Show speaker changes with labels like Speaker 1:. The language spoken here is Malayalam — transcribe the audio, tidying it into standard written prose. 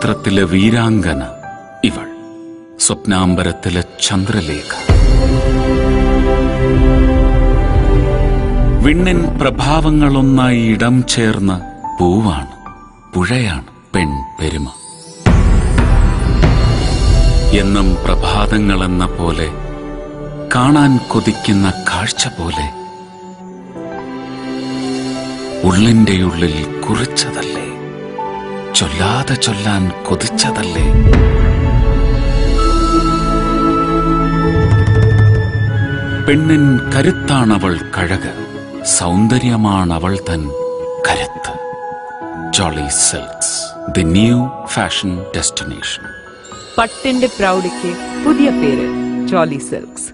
Speaker 1: ചരിത്രത്തിലെ വീരാംഗന ഇവൾ, സ്വപ്നാംബരത്തിലെ ചന്ദ്രലേഖ. വിണ്ണിൻ പ്രഭാവങ്ങളൊന്നായി ഇടം ചേർന്ന പൂവാണ്, പുഴയാണ് പെൺ പെരുമ. എന്നും പ്രഭാതങ്ങളെന്ന പോലെ, കാണാൻ കൊതിക്കുന്ന കാഴ്ച പോലെ, ഉള്ളിന്റെ ഉള്ളിൽ കുറിച്ചതല്ലേ, ചൊല്ലാതെ ചൊല്ലാൻ കൊതിച്ചതല്ലേ. പെണ്ണിൻ കരുത്താണവൾ കഴക്, സൗന്ദര്യമാണവൾ തൻ കരുത്ത്. Jolly silks, the new fashion destination.
Speaker 2: പട്ടിന്റെ പ്രൗഢിക്ക് പുതിയ പേര് ജോളി സിൽക്സ്.